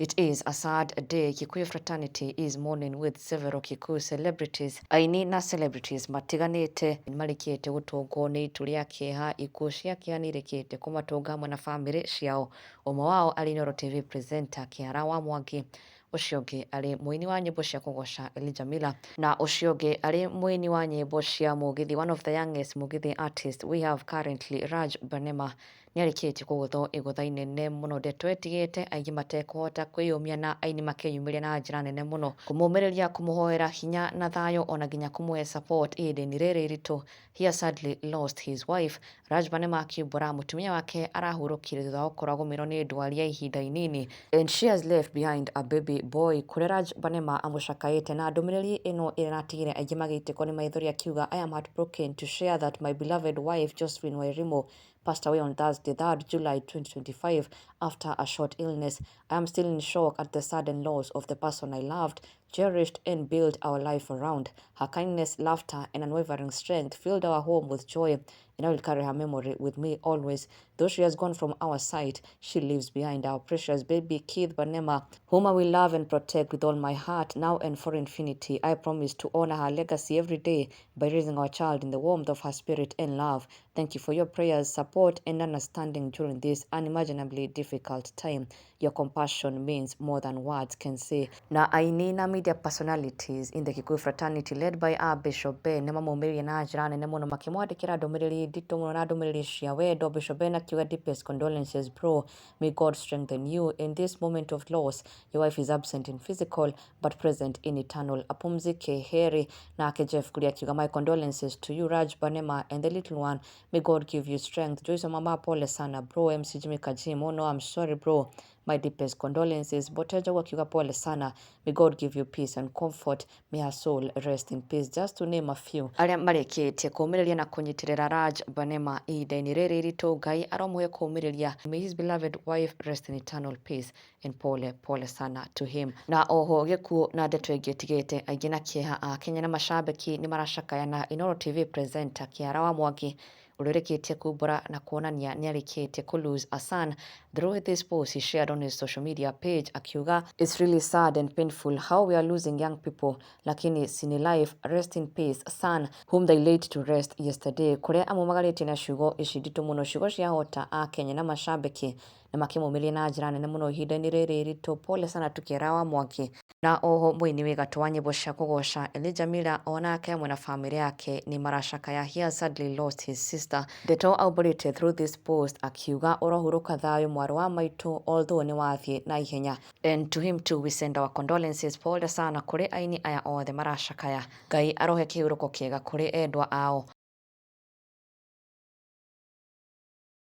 It is a sad day. Kikuyu fraternity is mourning with several Kikuyu celebrities. Aini na celebrities matiganite marikite gutungwo ni itu ria kieha ikuo cia kieha nirikite kumatunga hamwe na family ciao. Umwe wao ari Inooro TV presenter Kĩara wa Mwangi, ucio ungi ari muini wa nyimbo cia kugoca Elijah Miller, na ucio ungi ari muini wa nyimbo cia mugithi, one of the youngest mugithi artists we have currently, Raj Banema niarikitie kuguthwo igutha inene muno. Ndeto etigite aingi matekuhota kwiyumia na aini makeyumiria na njira nene muno kumumiriria, kumuhoera hinya na thayo, ona nginya kumuhe support ihinda-ini riri iritu. He has sadly lost his wife. Raj Banema akiumbura mutumia wake arahurukire thutha wa kuragumirwo ni ndwari ya ihinda inini, and she has left behind a baby boy. Kuria Raj Banema amucakaite na ndumiriri ino iratigire aingi magiitikwo ni maithori akiuga, I am heartbroken to share that my beloved wife Josephine Wairimu passed away on Thursday, 3rd July 2025 after a short illness. I am still in shock at the sudden loss of the person I loved, cherished and built our life around. Her kindness, laughter and unwavering strength filled our home with joy, and I will carry her memory with me always. Though she has gone from our sight, she leaves behind our precious baby Keith Banema, whom I will love and protect with all my heart now and for infinity. I promise to honor her legacy every day by raising our child in the warmth of her spirit and love. Thank you for your prayers, support and understanding during this unimaginably difficult time. Your compassion means more than words can say. Na aini na media personalities in the Kikuyu fraternity led by our Bishop Ben nimamumiririe na njira nene muno, makimwandikira ndumiriri nditu muno na ndumiriri cia wendo. Bishop Ben akiuga, deepest condolences bro, may God strengthen you in this moment of loss. Your wife is absent in physical but present in eternal. Apumzike heri. Na ake Jeff Kuria akiuga, my condolences to you Raj Banema and the little one. May God give you strength. Joyce mama, pole sana bro. MC Jimmy Kajim, oh no, I'm sorry bro. My deepest condolences. Boteja wakiuga pole sana. May God give you peace and comfort. May her soul rest in peace. Just to name a few. Aria marikitie kumiriria na kunyitirira Raj Banema ihinda-ini riri iritu. Ngai aromuhe kumiriria. May his beloved wife rest in eternal peace, and pole sana to him. Na oho gikuo na ndeto ingi tigite aingi na kieha a Kenya na mashabiki ni maracakayana Inooro TV presenter Kĩara wa Mwangi uririkitie kumbura na kuonania niarikitie ku lose a son. Through this post he shared on his social media page akiuga, it's really sad and painful how we are losing young people, lakini sini life, rest in peace son whom they laid to rest yesterday. Kuria amumagaritie na ciugo ici nditu muno, ciugo ciahota a Kenya na mashabiki na makimumiria na njira nene muno ihinda-ini riri iritu. Pole sana tu Kĩara wa Mwangi. Na oho muini wi gatũ wa nyĩmbo cia kugoca Elijah Miller onake hamwe na family yake ni maracakaya, he has sadly lost his sister. Ndeto aumbũrĩte through this post akiuga, ũrohurũka thayũ mwarĩ wa maitũ, although ni wathie na ihenya, and to him too we send our condolences. Pole sana kuri aini aya othe maracakaya. Ngai arohe kĩhurũko kĩega kuri endwa ao.